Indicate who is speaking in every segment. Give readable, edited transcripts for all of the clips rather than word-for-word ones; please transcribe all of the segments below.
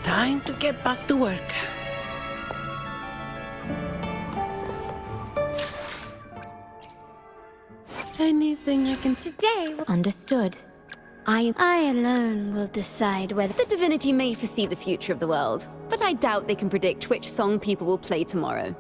Speaker 1: Time to get back to work. Anything I can...
Speaker 2: Today... Understood. I alone will decide whether...
Speaker 3: The divinity may foresee the future of the world, but I doubt they can predict which song people will play tomorrow.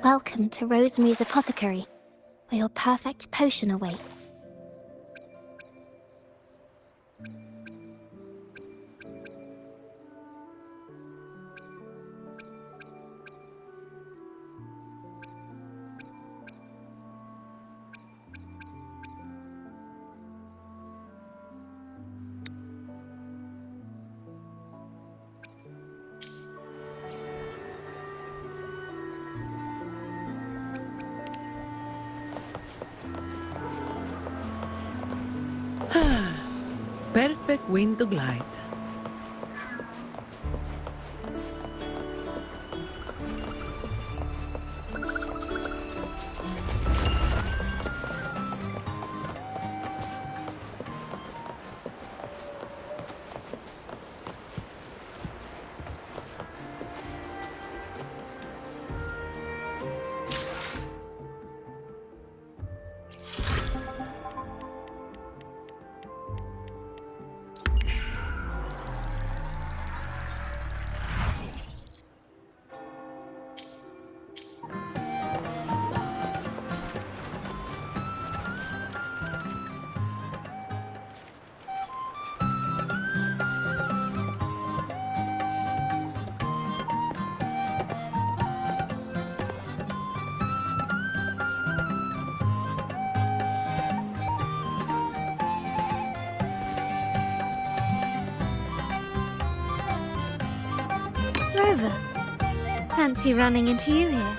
Speaker 2: Welcome to Rosemary's Apothecary, where your perfect potion awaits.
Speaker 1: Perfect wind to glide.
Speaker 2: Rover, fancy running into you here.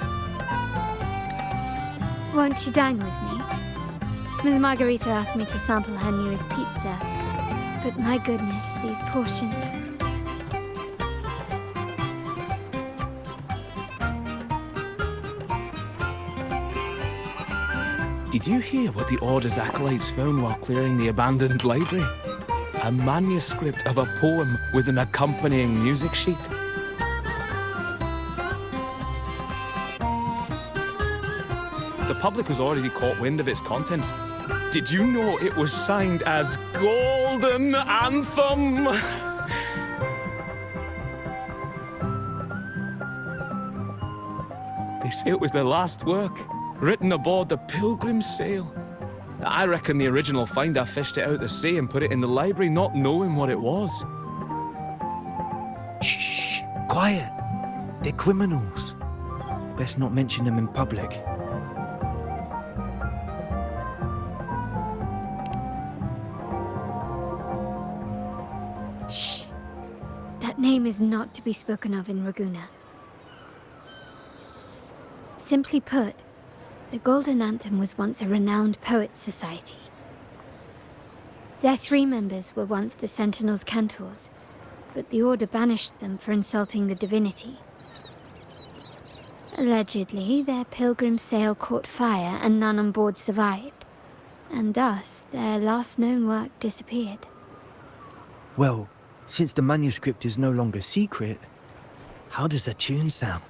Speaker 2: Won't you dine with me? Ms. Margherita asked me to sample her newest pizza, but my goodness, these portions.
Speaker 4: Did you hear what the Order's acolytes found while clearing the abandoned library? A manuscript of a poem with an accompanying music sheet. The public has already caught wind of its contents. Did you know it was signed as Golden Anthem? They say it was their last work, written aboard the Pilgrim's Sail. I reckon the original finder fished it out the sea and put it in the library, not knowing what it was.
Speaker 5: Shh! Quiet! They're criminals. Best not mention them in public.
Speaker 2: Shh. That name is not to be spoken of in Ragusa. Simply put, the Golden Anthem was once a renowned poets' society. Their 3 members were once the Sentinel's cantors, but the Order banished them for insulting the divinity. Allegedly, their pilgrim sail caught fire and none on board survived, and thus their last known work disappeared.
Speaker 5: Well, since the manuscript is no longer secret, how does the tune sound?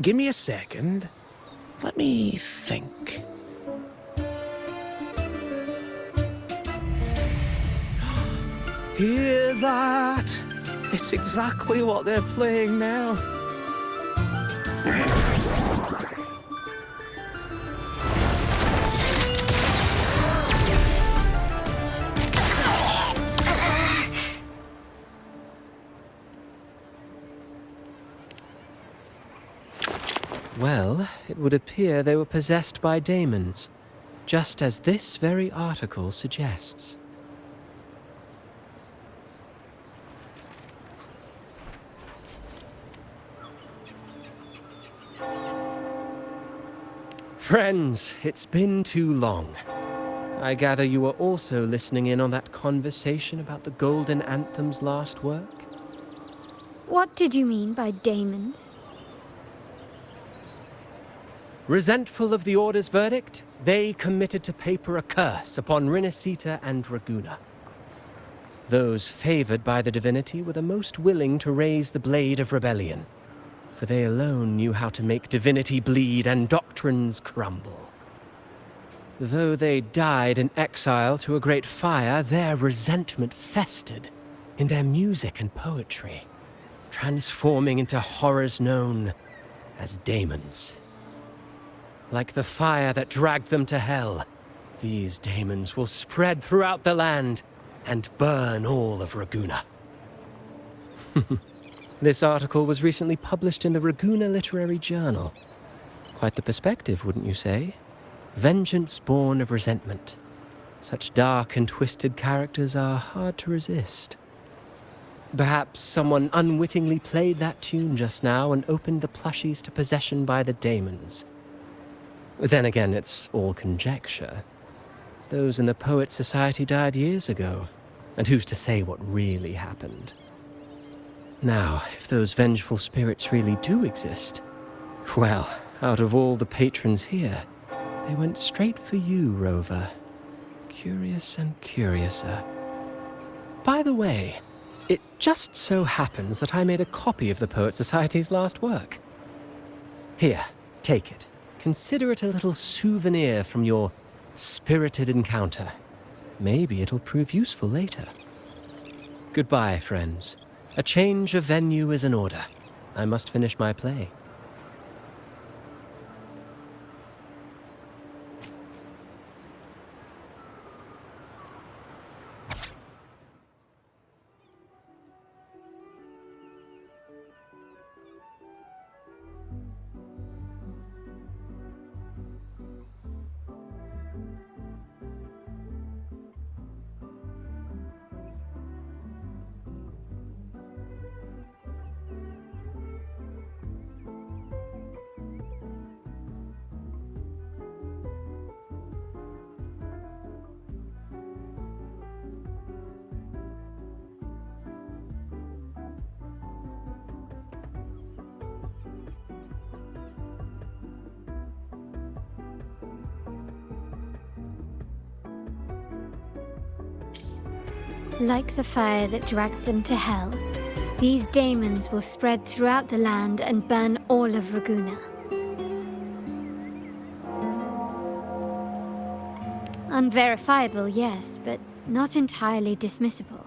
Speaker 4: Give me a second. Let me think. Hear that? It's exactly what they're playing now.
Speaker 6: Well, it would appear they were possessed by daemons, just as this very article suggests. Friends, it's been too long. I gather you were also listening in on that conversation about the Golden Anthem's last work?
Speaker 2: What did you mean by daemons?
Speaker 6: Resentful of the Order's verdict, they committed to paper a curse upon Rinascita and Draguna. Those favored by the divinity were the most willing to raise the blade of rebellion, for they alone knew how to make divinity bleed and doctrines crumble. Though they died in exile to a great fire, their resentment festered in their music and poetry, transforming into horrors known as daemons. Like the fire that dragged them to hell, these daemons will spread throughout the land and burn all of Raguna. This article was recently published in the Raguna Literary Journal. Quite the perspective, wouldn't you say? Vengeance born of resentment. Such dark and twisted characters are hard to resist. Perhaps someone unwittingly played that tune just now and opened the plushies to possession by the daemons. Then again, it's all conjecture. Those in the Poets' Society died years ago, and who's to say what really happened? Now, if those vengeful spirits really do exist, well, out of all the patrons here, they went straight for you, Rover. Curious and curiouser. By the way, it just so happens that I made a copy of the Poets' Society's last work. Here, take it. Consider it a little souvenir from your spirited encounter. Maybe it'll prove useful later. Goodbye, friends. A change of venue is in order. I must finish my play.
Speaker 2: Like the fire that dragged them to hell, these daemons will spread throughout the land and burn all of Raguna. Unverifiable, yes, but not entirely dismissible.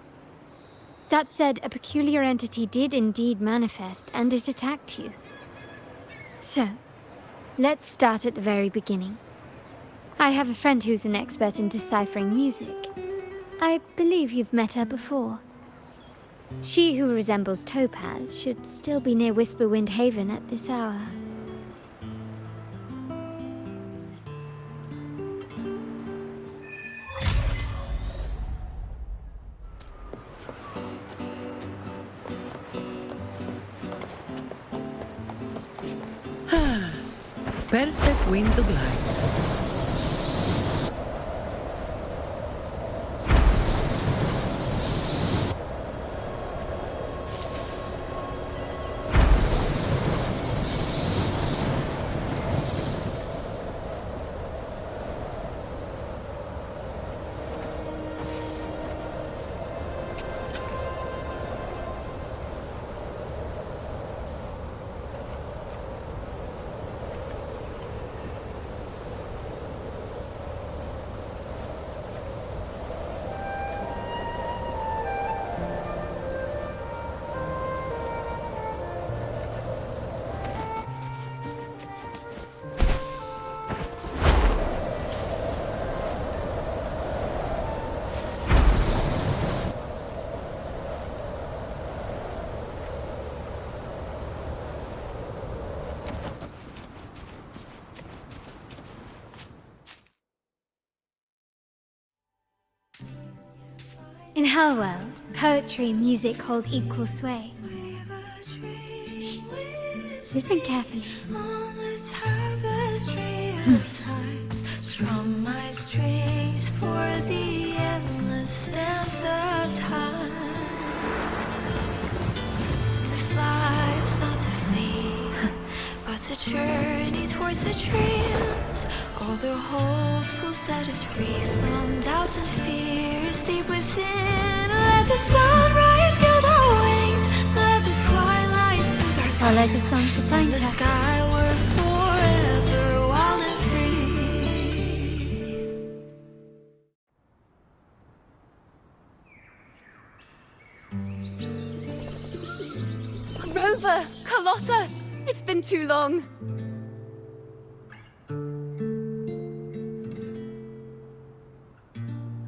Speaker 2: That said, a peculiar entity did indeed manifest, and it attacked you. So, let's start at the very beginning. I have a friend who's an expert in deciphering music. I believe you've met her before. She who resembles Topaz should still be near Whisperwind Haven at this hour.
Speaker 1: Perfect window blind.
Speaker 2: In Hellwell, poetry and music hold equal sway. Shh. Listen carefully.
Speaker 7: On the tapestry of times, strum my strings for the endless dance of time. To fly is not to flee, but to journey towards the dreams. All the hopes will set us free from doubts and fears deep within. Let the sunrise gild our wings, let the twilight soothe our
Speaker 2: Follow the
Speaker 7: skin.
Speaker 2: song to find
Speaker 7: The
Speaker 2: her.
Speaker 7: skyward forever wild and free.
Speaker 3: Rover! Carlotta! It's been too long.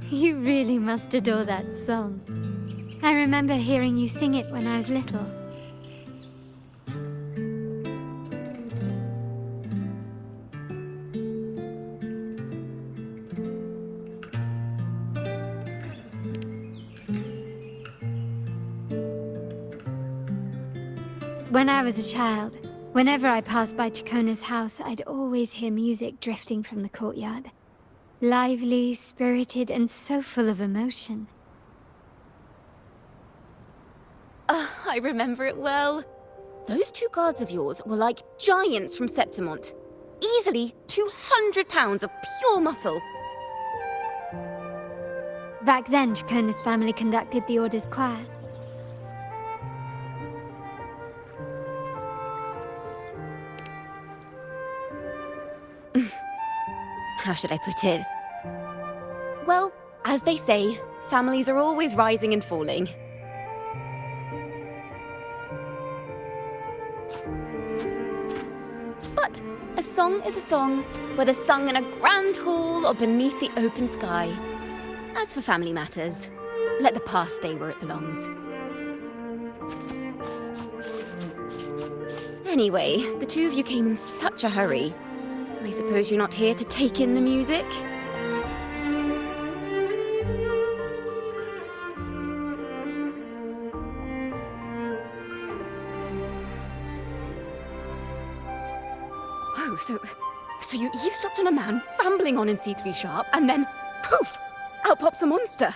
Speaker 2: You really must adore that song. I remember hearing you sing it when I was little. When I was a child, whenever I passed by Chacona's house, I'd always hear music drifting from the courtyard. Lively, spirited, and so full of emotion.
Speaker 3: I remember it well. Those two guards of yours were like giants from Septimont. Easily 200 pounds of pure muscle.
Speaker 2: Back then, Chacona's family conducted the Order's choir.
Speaker 3: How should I put it? Well, as they say, families are always rising and falling. But a song is a song, whether sung in a grand hall or beneath the open sky. As for family matters, let the past stay where it belongs. Anyway, the two of you came in such a hurry. I suppose you're not here to take in the music? Oh, so you eavesdropped on a man rambling on in C3 Sharp, and then, poof, out pops a monster.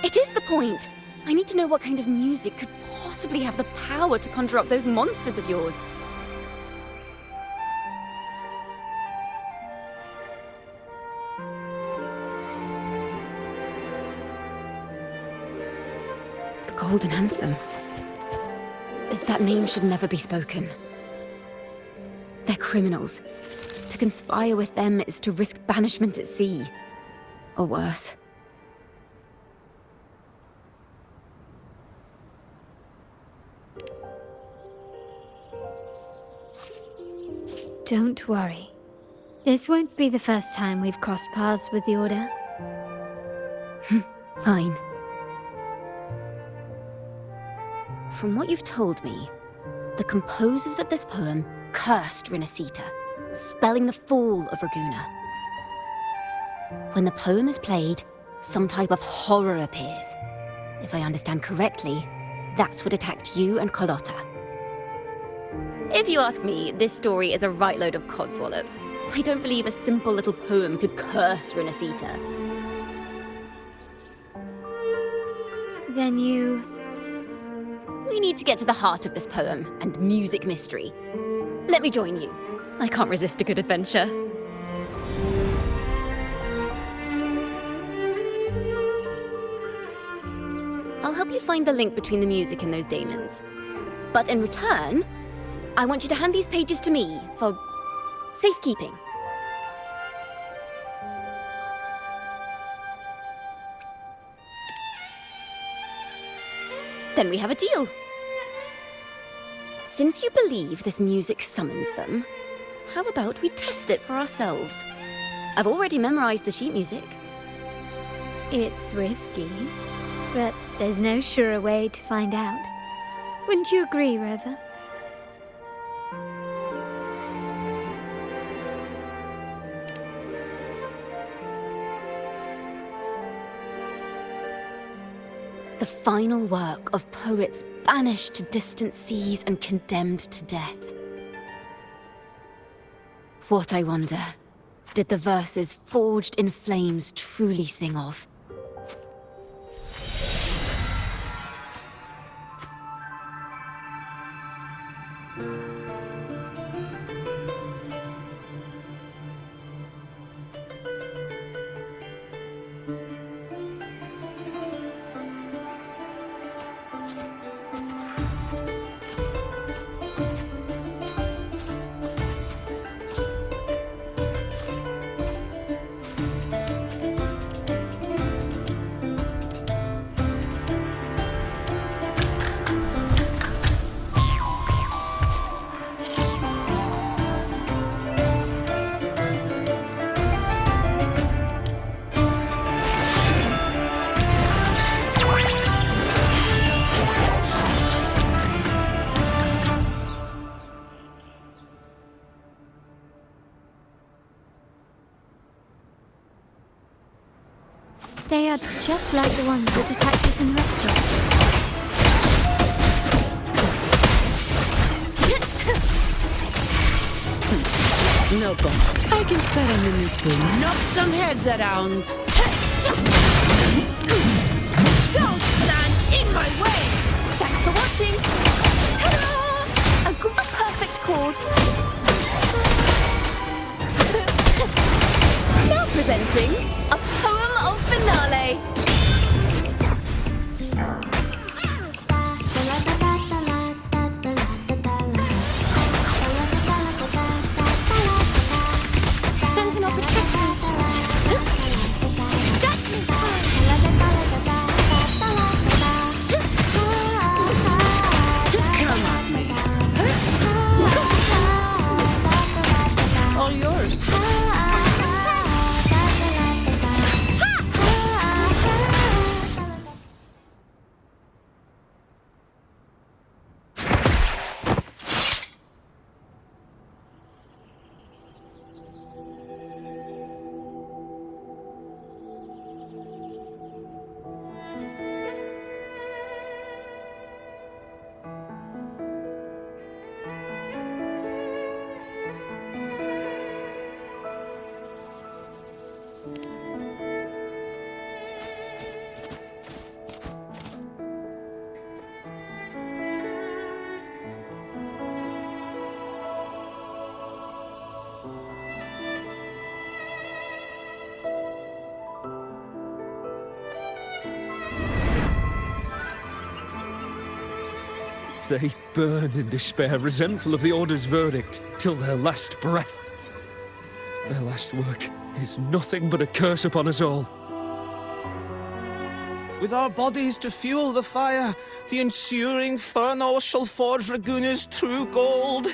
Speaker 3: It is the point. I need to know what kind of music could possibly have the power to conjure up those monsters of yours. The Golden Anthem. That name should never be spoken. They're criminals. To conspire with them is to risk banishment at sea. Or worse.
Speaker 2: Don't worry. This won't be the first time we've crossed paths with the Order.
Speaker 3: Fine. From what you've told me, the composers of this poem cursed Rinascita, spelling the fall of Raguna. When the poem is played, some type of horror appears. If I understand correctly, that's what attacked you and Carlotta. If you ask me, this story is a right load of codswallop. I don't believe a simple little poem could curse Rinascita.
Speaker 2: Then you...
Speaker 3: We need to get to the heart of this poem and music mystery. Let me join you. I can't resist a good adventure. I'll help you find the link between the music and those daemons. But in return, I want you to hand these pages to me for safekeeping. Then we have a deal. Since you believe this music summons them, how about we test it for ourselves? I've already memorized the sheet music.
Speaker 2: It's risky, but there's no surer way to find out. Wouldn't you agree, Rover?
Speaker 3: The final work of poets banished to distant seas and condemned to death. What, I wonder, did the verses forged in flames truly sing of?
Speaker 2: They are just like the ones that attacked us in the restaurant.
Speaker 1: No problem. I can spare a minute to knock some heads around. Don't stand in my way!
Speaker 3: Thanks for watching! Ta-da! A perfect chord. Now presenting a poem of finale. Sentinel protection. Judgment time.
Speaker 1: Come at me. All yours.
Speaker 4: They burn in despair, resentful of the Order's verdict, till their last breath. Their last work is nothing but a curse upon us all. With our bodies to fuel the fire, the ensuing furnace shall forge Raguna's true gold.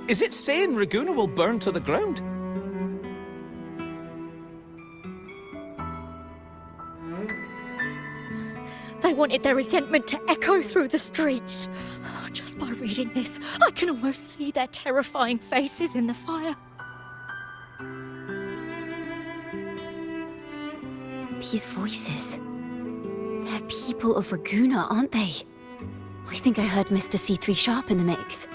Speaker 4: Is it saying Raguna will burn to the ground?
Speaker 8: They wanted their resentment to echo through the streets. Just by reading this, I can almost see their terrifying faces in the fire.
Speaker 3: These voices. They're people of Raguna, aren't they? I think I heard Mr. C3 Sharp in the mix.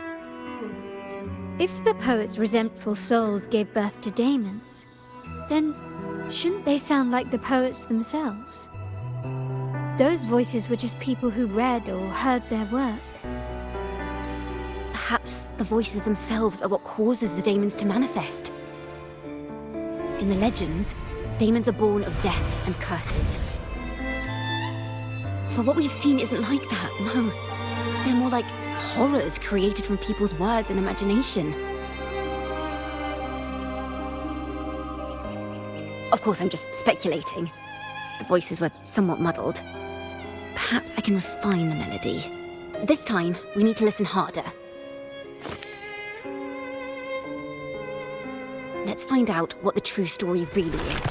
Speaker 2: If the poet's resentful souls gave birth to daemons, then shouldn't they sound like the poets themselves? Those voices were just people who read or heard their work.
Speaker 3: Perhaps the voices themselves are what causes the daemons to manifest. In the legends, daemons are born of death and curses. But what we've seen isn't like that, no. They're more like horrors created from people's words and imagination. Of course, I'm just speculating. The voices were somewhat muddled. Perhaps I can refine the melody. This time, we need to listen harder. Let's find out what the true story really is.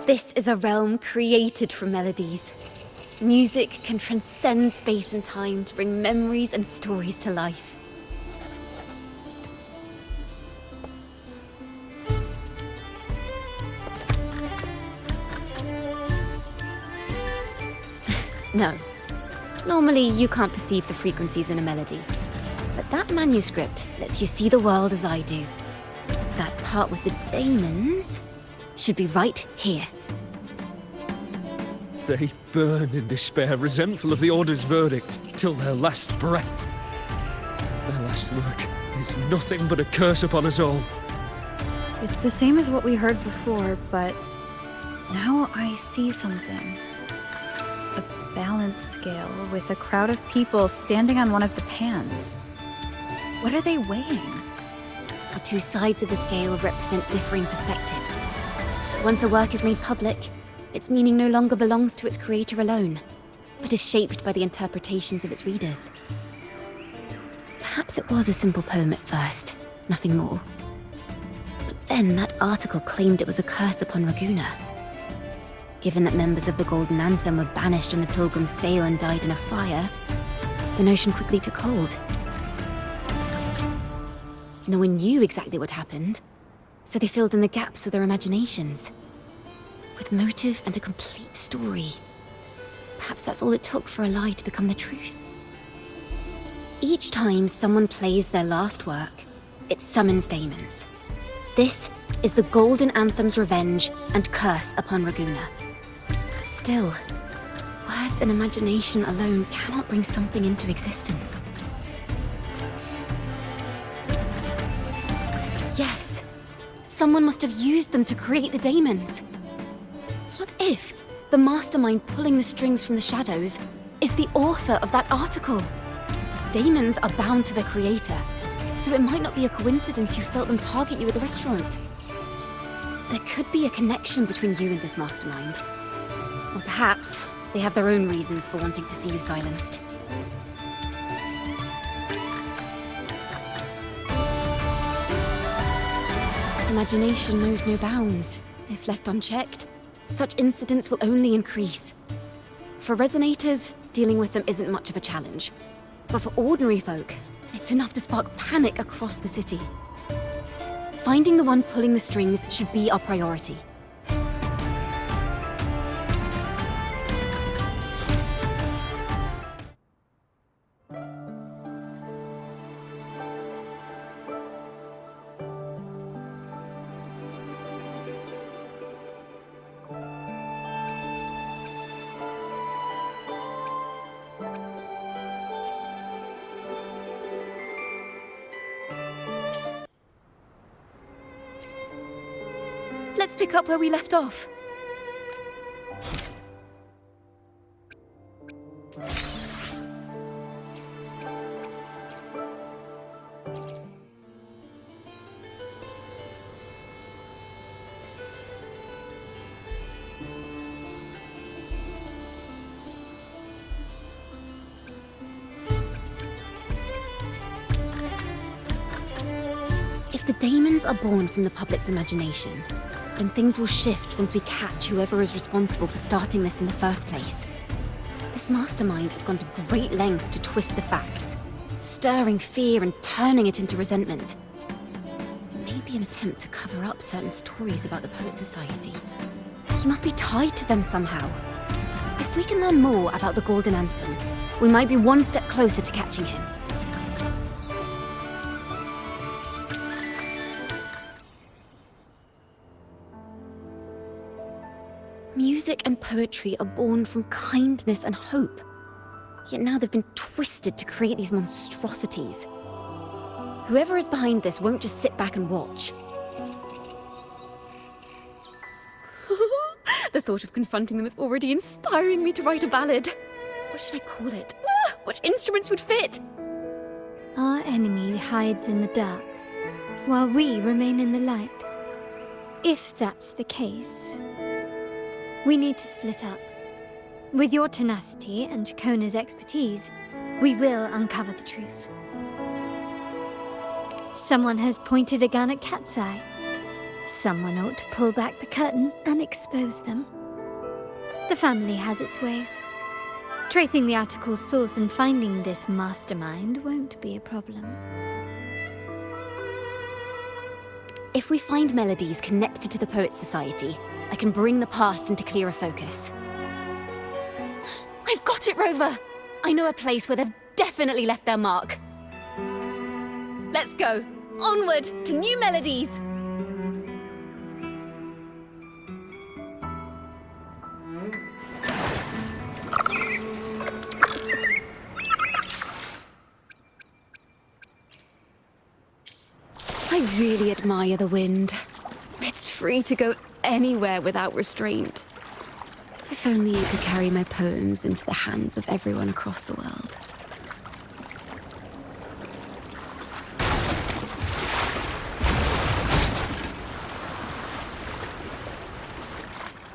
Speaker 3: This is a realm created from melodies. Music can transcend space and time to bring memories and stories to life. No. Normally, you can't perceive the frequencies in a melody. But that manuscript lets you see the world as I do. That part with the daemons should be right here.
Speaker 4: They burn in despair, resentful of the Order's verdict, till their last breath. Their last work is nothing but a curse upon us all.
Speaker 9: It's the same as what we heard before, but now I see something. A balance scale with a crowd of people standing on one of the pans. What are they weighing?
Speaker 3: The two sides of the scale represent differing perspectives. Once a work is made public, its meaning no longer belongs to its creator alone, but is shaped by the interpretations of its readers. Perhaps it was a simple poem at first, nothing more. But then that article claimed it was a curse upon Raguena. Given that members of the Golden Anthem were banished on the Pilgrim's sail and died in a fire, the notion quickly took hold. No one knew exactly what happened, so they filled in the gaps with their imaginations. With motive and a complete story. Perhaps that's all it took for a lie to become the truth. Each time someone plays their last work, it summons daemons. This is the Golden Anthem's revenge and curse upon Raguena. But still, words and imagination alone cannot bring something into existence. Yes, someone must have used them to create the daemons. What if the mastermind pulling the strings from the shadows is the author of that article? Daemons are bound to their creator, so it might not be a coincidence you felt them target you at the restaurant. There could be a connection between you and this mastermind. Or perhaps they have their own reasons for wanting to see you silenced. Imagination knows no bounds. If left unchecked, such incidents will only increase. For resonators, dealing with them isn't much of a challenge. But for ordinary folk, it's enough to spark panic across the city. Finding the one pulling the strings should be our priority. Let's pick up where we left off. If the daemons are born from the public's imagination, then things will shift once we catch whoever is responsible for starting this in the first place. This mastermind has gone to great lengths to twist the facts, stirring fear and turning it into resentment. It may be an attempt to cover up certain stories about the Poet Society. He must be tied to them somehow. If we can learn more about the Golden Anthem, we might be one step closer to catching him. Music and poetry are born from kindness and hope. Yet now they've been twisted to create these monstrosities. Whoever is behind this won't just sit back and watch. The thought of confronting them is already inspiring me to write a ballad. What should I call it? Which instruments would fit?
Speaker 2: Our enemy hides in the dark, while we remain in the light. If that's the case, we need to split up. With your tenacity and Kona's expertise, we will uncover the truth. Someone has pointed a gun at Cat's Eye. Someone ought to pull back the curtain and expose them. The family has its ways. Tracing the article's source and finding this mastermind won't be a problem.
Speaker 3: If we find melodies connected to the Poets Society, I can bring the past into clearer focus. I've got it, Rover! I know a place where they've definitely left their mark. Let's go! Onward to new melodies! I really admire the wind. It's free to go anywhere without restraint. If only it could carry my poems into the hands of everyone across the world.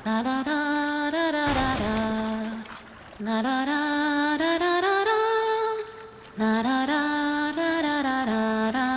Speaker 3: La da da da da da da. La da da da da da da. La da da da da da da da.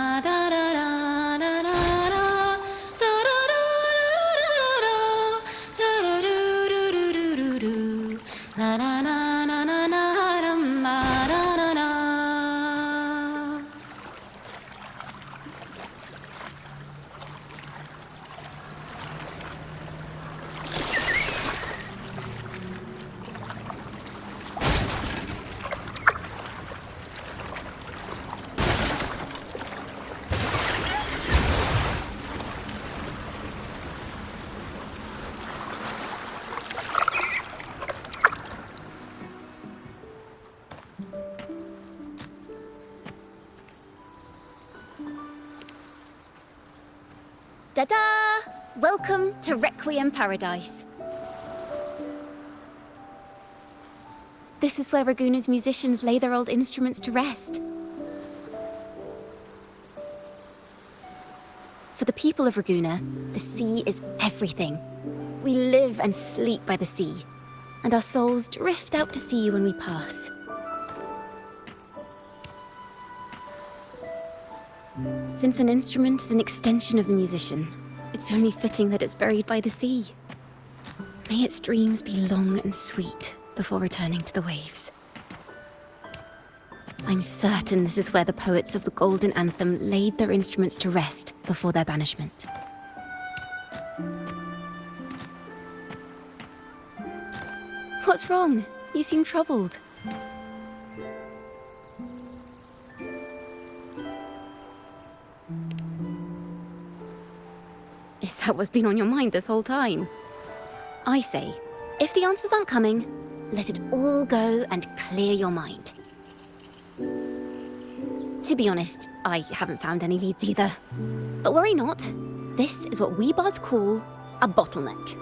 Speaker 3: Ta-da! Welcome to Requiem Paradise. This is where Raguna's musicians lay their old instruments to rest. For the people of Raguna, the sea is everything. We live and sleep by the sea, and our souls drift out to sea when we pass. Since an instrument is an extension of the musician, it's only fitting that it's buried by the sea. May its dreams be long and sweet before returning to the waves. I'm certain this is where the poets of the Golden Anthem laid their instruments to rest before their banishment. What's wrong? You seem troubled. Is that what's been on your mind this whole time? I say, if the answers aren't coming, let it all go and clear your mind. To be honest, I haven't found any leads either. But worry not, this is what we bards call a bottleneck.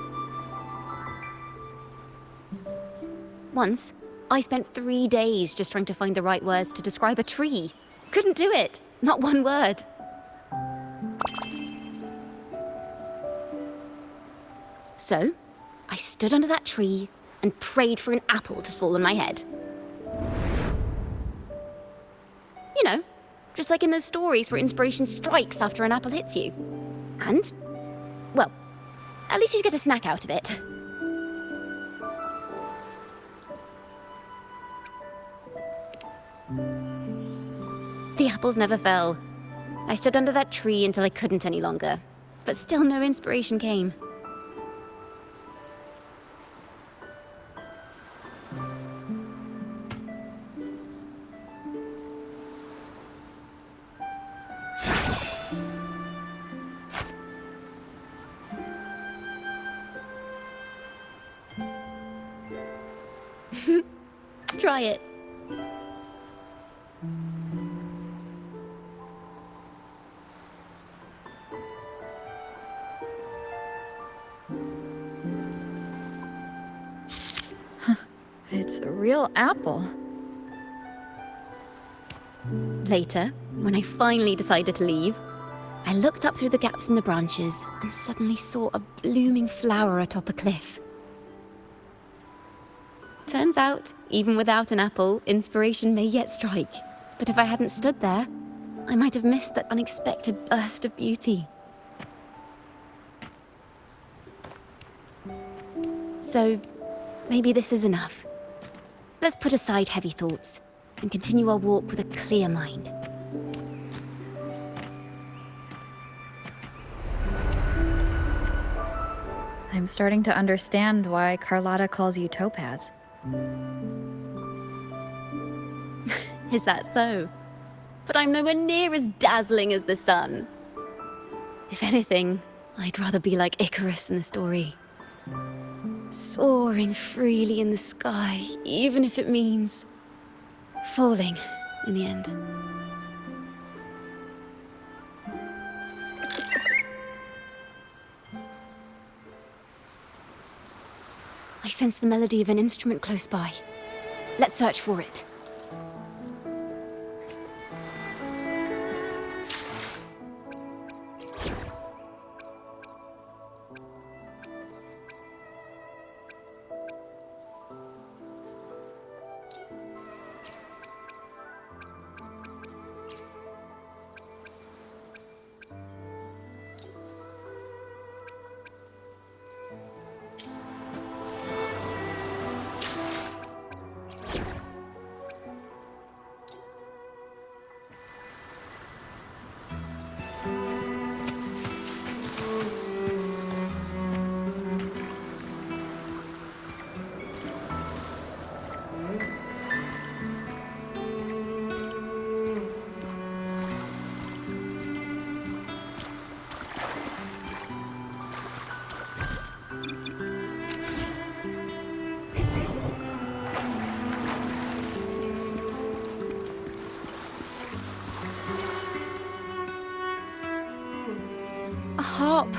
Speaker 3: Once, I spent 3 days just trying to find the right words to describe a tree. Couldn't do it, not one word. So, I stood under that tree and prayed for an apple to fall on my head. You know, just like in those stories where inspiration strikes after an apple hits you. And, well, at least you get a snack out of it. The apples never fell. I stood under that tree until I couldn't any longer, but still no inspiration came. Try it.
Speaker 9: It's a real apple.
Speaker 3: Later, when I finally decided to leave, I looked up through the gaps in the branches and suddenly saw a blooming flower atop a cliff. Turns out, even without an apple, inspiration may yet strike. But if I hadn't stood there, I might have missed that unexpected burst of beauty. So, maybe this is enough. Let's put aside heavy thoughts and continue our walk with a clear mind.
Speaker 9: I'm starting to understand why Carlotta calls you Topaz.
Speaker 3: Is that so? But I'm nowhere near as dazzling as the sun. If anything, I'd rather be like Icarus in the story. Soaring freely in the sky, even if it means falling in the end. I sense the melody of an instrument close by. Let's search for it. A harp.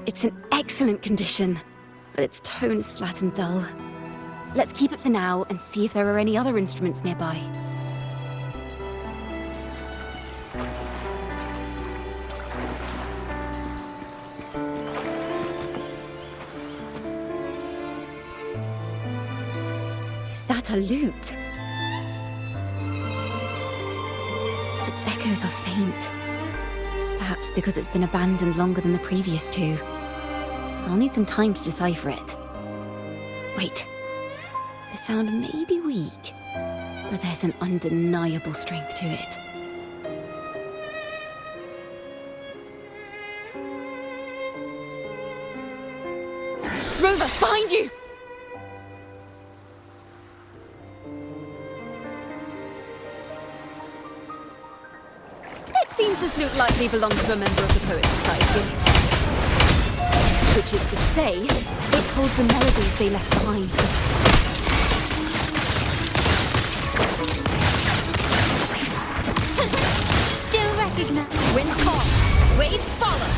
Speaker 3: It's in excellent condition, but its tone is flat and dull. Let's keep it for now and see if there are any other instruments nearby. Is that a lute? Its echoes are faint. Perhaps because it's been abandoned longer than the previous two. I'll need some time to decipher it. Wait. The sound may be weak, but there's an undeniable strength to it. Rover, behind you! It seems this lute likely belonged to a member of the Poet Society. Which is to say, it holds the melodies they left behind.
Speaker 2: Still recognize.
Speaker 8: Winds fall, waves follow.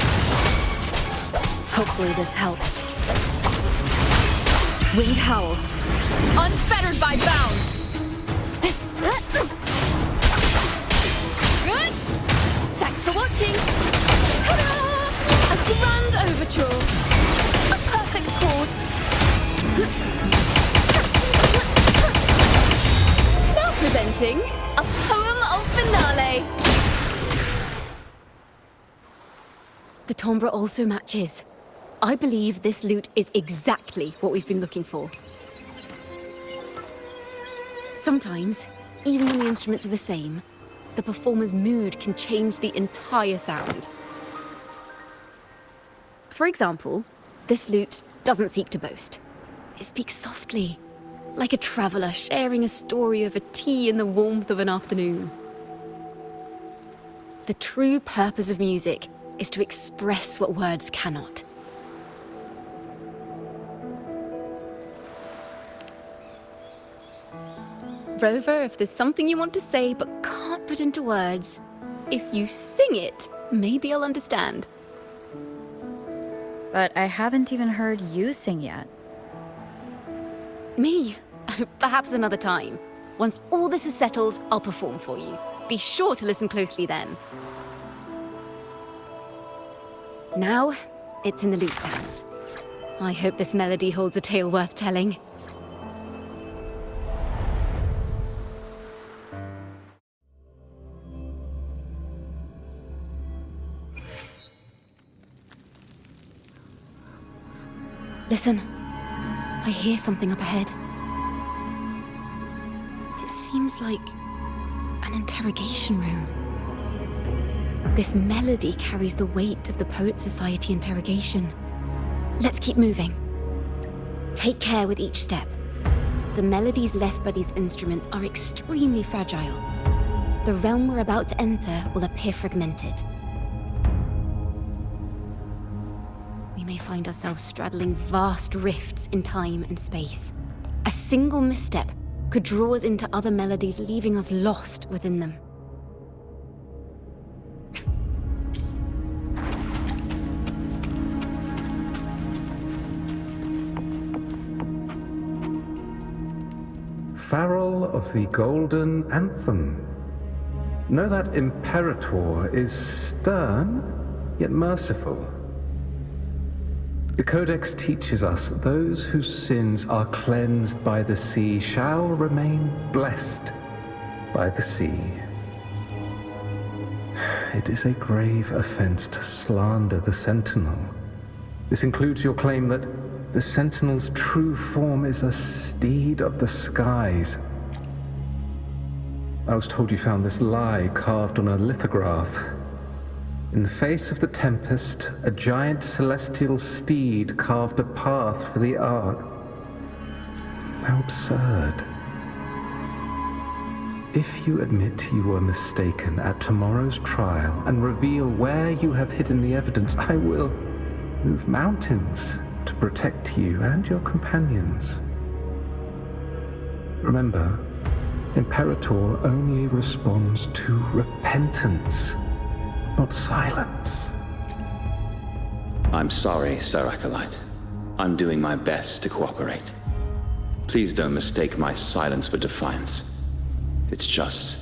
Speaker 3: Hopefully this helps.
Speaker 8: Wind howls, unfettered by bounds. Good. Thanks for watching. Ta-da! A grand overture. A perfect chord. Now presenting a poem of finale.
Speaker 3: The timbre also matches. I believe this lute is exactly what we've been looking for. Sometimes, even when the instruments are the same, the performer's mood can change the entire sound. For example, this lute doesn't seek to boast. It speaks softly, like a traveller sharing a story over tea in the warmth of an afternoon. The true purpose of music is to express what words cannot. Rover, if there's something you want to say but can't put into words, if you sing it, maybe I'll understand.
Speaker 9: But I haven't even heard you sing yet.
Speaker 3: Me? Perhaps another time. Once all this is settled, I'll perform for you. Be sure to listen closely then. Now, it's in the lute sounds. I hope this melody holds a tale worth telling. Listen, I hear something up ahead. seems like an interrogation room. This melody carries the weight of the Poet Society interrogation. Let's keep moving. Take care with each step. The melodies left by these instruments are extremely fragile. The realm we're about to enter will appear fragmented. We may find ourselves straddling vast rifts in time and space. A single misstep could draw us into other melodies, leaving us lost within them.
Speaker 10: Farrell of the Golden Anthem. Know that Imperator is stern, yet merciful. The Codex teaches us those whose sins are cleansed by the sea shall remain blessed by the sea. It is a grave offense to slander the Sentinel. This includes your claim that the Sentinel's true form is a steed of the skies. I was told you found this lie carved on a lithograph. In the face of the tempest, a giant celestial steed carved a path for the Ark. How absurd. If you admit you were mistaken at tomorrow's trial and reveal where you have hidden the evidence, I will move mountains to protect you and your companions. Remember, Imperator only responds to repentance, not silence.
Speaker 11: I'm sorry, Sir Acolyte. I'm doing my best to cooperate. Please don't mistake my silence for defiance. It's just,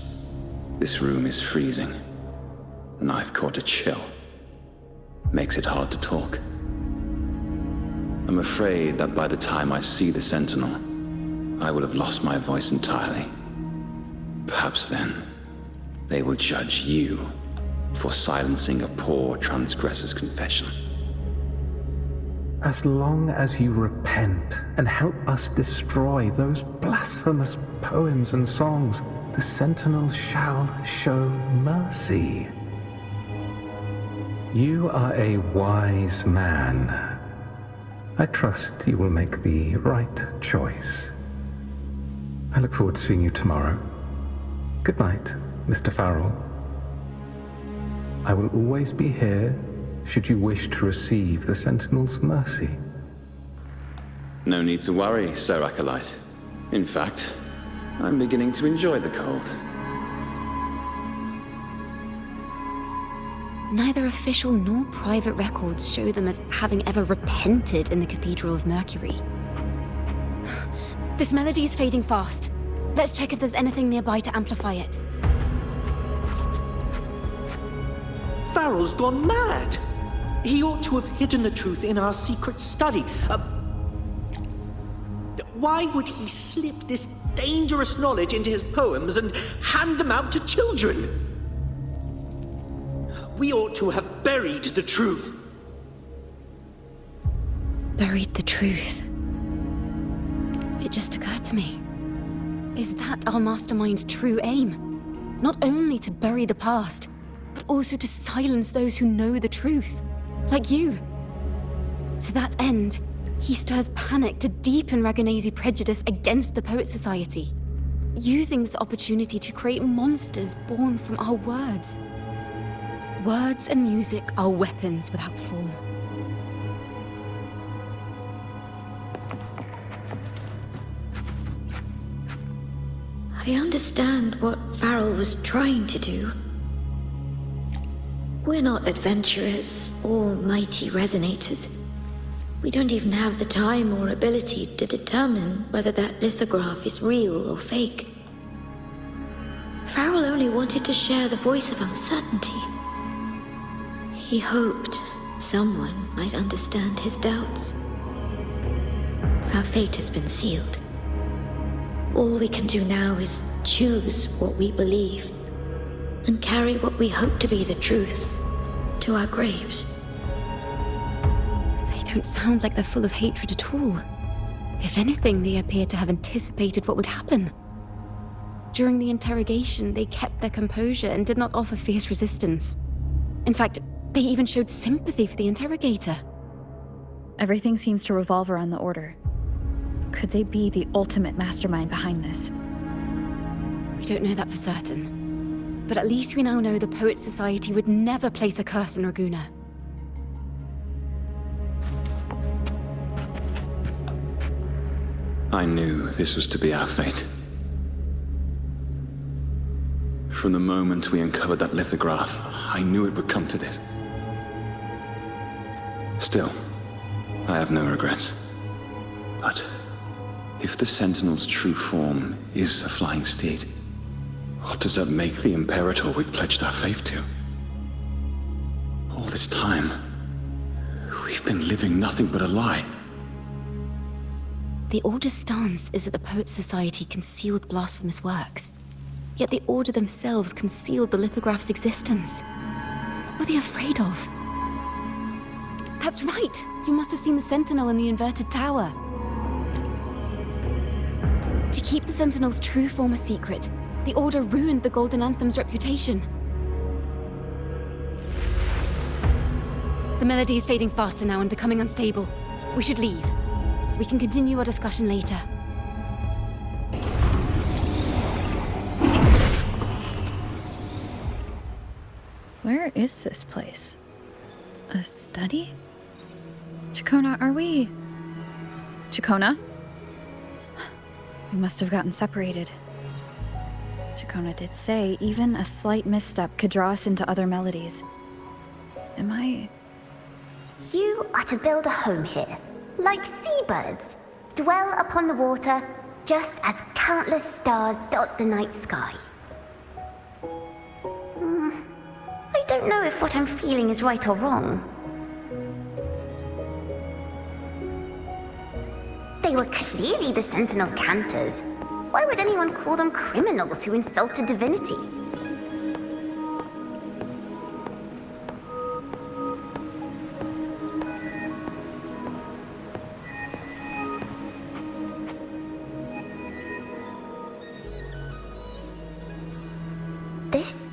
Speaker 11: this room is freezing, and I've caught a chill. Makes it hard to talk. I'm afraid that by the time I see the Sentinel, I will have lost my voice entirely. Perhaps then, they will judge you for silencing a poor transgressor's confession.
Speaker 10: As long as you repent and help us destroy those blasphemous poems and songs, the Sentinel shall show mercy. You are a wise man. I trust you will make the right choice. I look forward to seeing you tomorrow. Good night, Mr. Farrell. I will always be here should you wish to receive the Sentinel's mercy.
Speaker 11: No need to worry, Sir Acolyte. In fact, I'm beginning to enjoy the cold.
Speaker 3: Neither official nor private records show them as having ever repented in the Cathedral of Mercury. This melody is fading fast. Let's check if there's anything nearby to amplify it.
Speaker 12: Farrell's gone mad! He ought to have hidden the truth in our secret study. Why would he slip this dangerous knowledge into his poems and hand them out to children? We ought to have buried the truth.
Speaker 3: Buried the truth. It just occurred to me. Is that our mastermind's true aim? Not only to bury the past, but also to silence those who know the truth. Like you. To that end, he stirs panic to deepen Ragonese prejudice against the Poet Society, using this opportunity to create monsters born from our words. Words and music are weapons without form.
Speaker 13: I understand what Farrell was trying to do. We're not adventurers or mighty resonators. We don't even have the time or ability to determine whether that lithograph is real or fake. Farrell only wanted to share the voice of uncertainty. He hoped someone might understand his doubts. Our fate has been sealed. All we can do now is choose what we believe and carry what we hope to be the truth to our graves.
Speaker 3: They don't sound like they're full of hatred at all. If anything, they appear to have anticipated what would happen. During the interrogation, they kept their composure and did not offer fierce resistance. In fact, they even showed sympathy for the interrogator.
Speaker 9: Everything seems to revolve around the Order. Could they be the ultimate mastermind behind this?
Speaker 3: We don't know that for certain. But at least we now know the Poet Society would never place a curse on Raguena.
Speaker 11: I knew this was to be our fate. From the moment we uncovered that lithograph, I knew it would come to this. Still, I have no regrets. But if the Sentinel's true form is a flying steed, what does that make the Imperator we've pledged our faith to? All this time, we've been living nothing but a lie.
Speaker 3: The Order's stance is that the Poet Society concealed blasphemous works. Yet the Order themselves concealed the lithograph's existence. What were they afraid of? That's right! You must have seen the Sentinel in the inverted tower. To keep the Sentinel's true form a secret, the Order ruined the Golden Anthem's reputation. The melody is fading faster now and becoming unstable. We should leave. We can continue our discussion later.
Speaker 9: Where is this place? A study? Chacona, are we... Chacona? We must have gotten separated. Chacona did say even a slight misstep could draw us into other melodies. Am I...
Speaker 14: You are to build a home here, like seabirds. Dwell upon the water, just as countless stars dot the night sky. I don't know if what I'm feeling is right or wrong. They were clearly the Sentinel's cantors. Why would anyone call them criminals who insulted divinity? This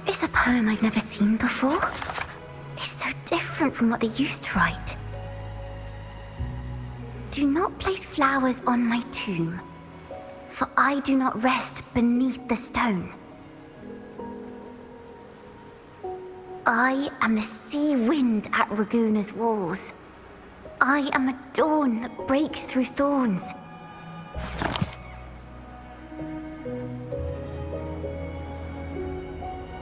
Speaker 14: is a poem I've never seen before. It's so different from what they used to write. Do not place flowers on my tomb, for I do not rest beneath the stone. I am the sea wind at Raguena's walls. I am a dawn that breaks through thorns.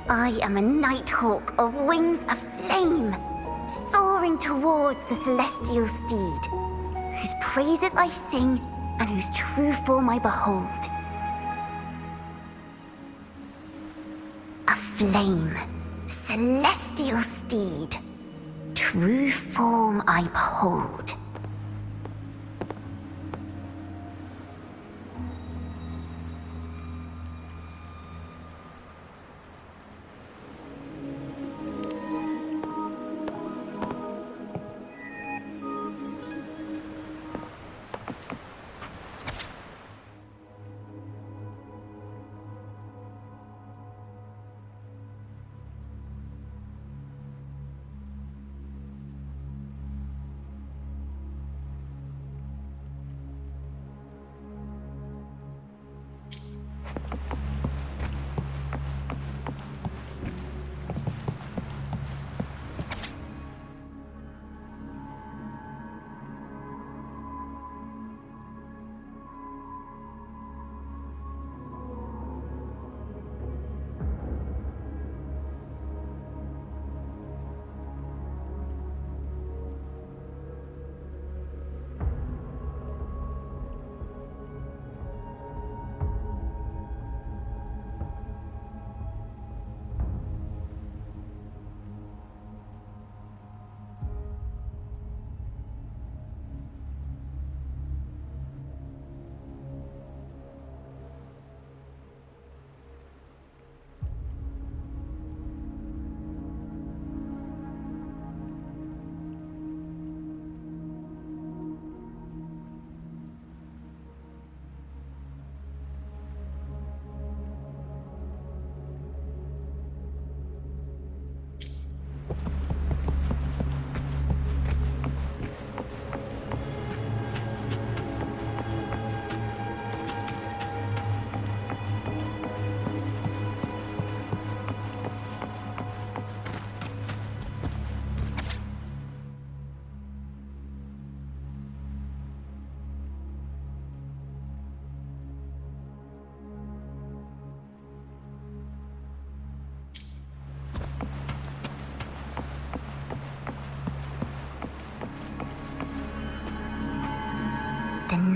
Speaker 14: I am a nighthawk of wings aflame, soaring towards the celestial steed, whose praises I sing and whose true form I behold. A flame, celestial steed, true form I behold.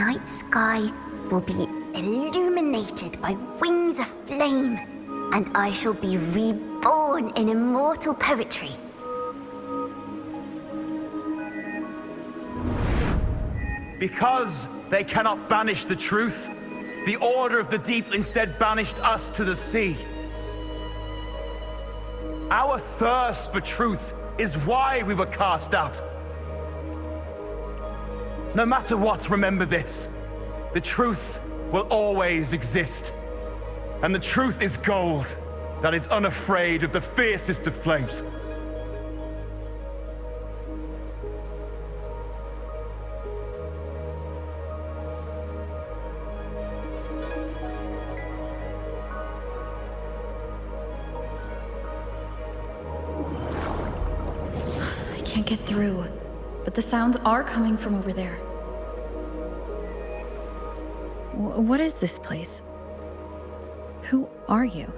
Speaker 14: night sky will be illuminated by wings of flame, and I shall be reborn in immortal poetry.
Speaker 15: Because they cannot banish the truth, the Order of the Deep instead banished us to the sea. Our thirst for truth is why we were cast out. No matter what, remember this. The truth will always exist. And the truth is gold that is unafraid of the fiercest of flames.
Speaker 9: I can't get through, but the sounds are coming from over there. What is this place? Who are you?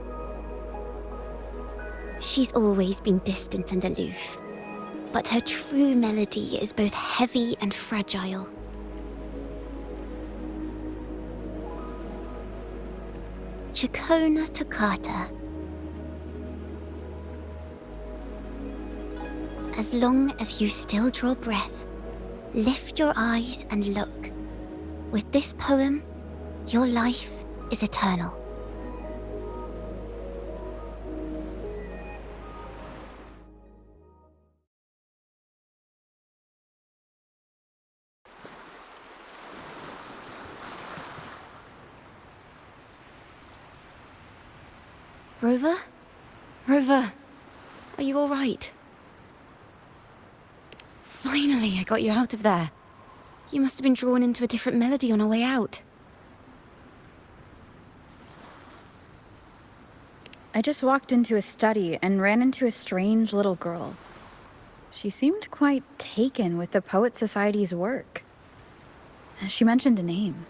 Speaker 3: She's always been distant and aloof, but her true melody is both heavy and fragile. Chacona Toccata. As long as you still draw breath, lift your eyes and look. With this poem, your life is eternal. Rover? Rover, are you all right? Finally, I got you out of there. You must have been drawn into a different melody on our way out.
Speaker 9: I just walked into a study and ran into a strange little girl. She seemed quite taken with the Poet Society's work. She mentioned a name.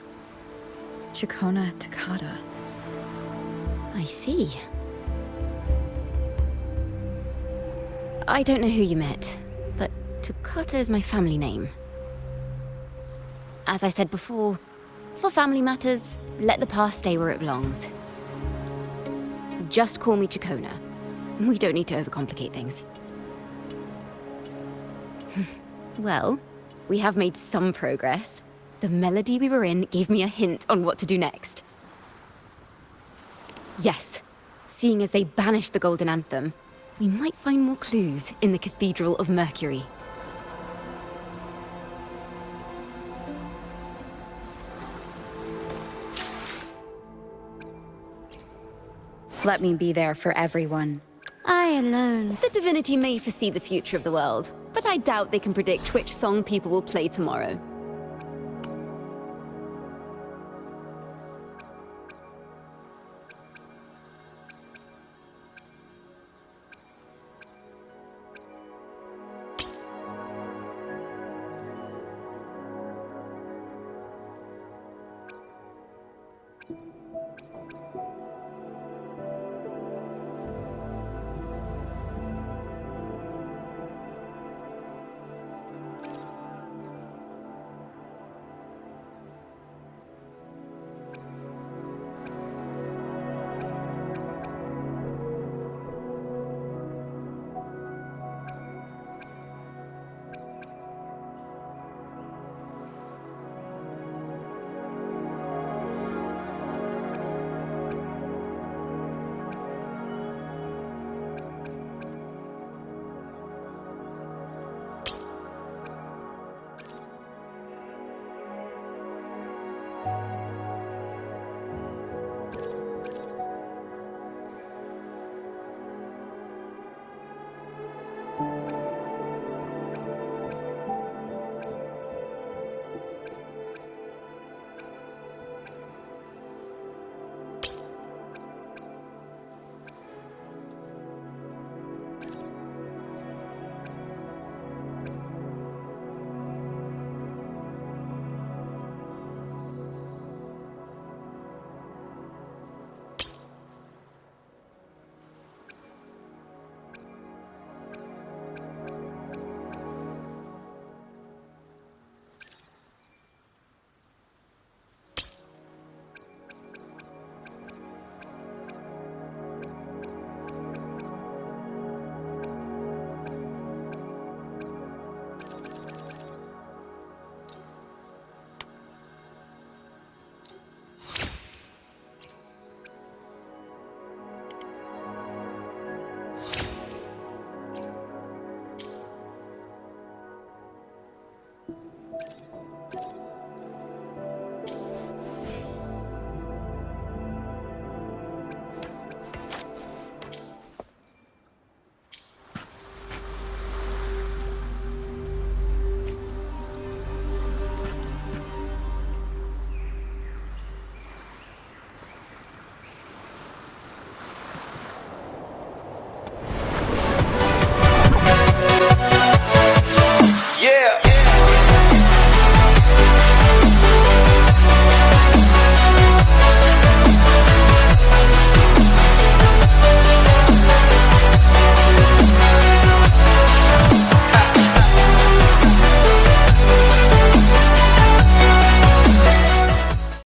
Speaker 9: Chacona Toccata.
Speaker 3: I see. I don't know who you met, but Toccata is my family name. As I said before, for family matters, let the past stay where it belongs. Just call me Chacona. We don't need to overcomplicate things. Well, we have made some progress. The melody we were in gave me a hint on what to do next. Yes, seeing as they banished the Golden Anthem, we might find more clues in the Cathedral of Mercury.
Speaker 9: Let me be there for everyone.
Speaker 3: I alone. The divinity may foresee the future of the world, but I doubt they can predict which song people will play tomorrow.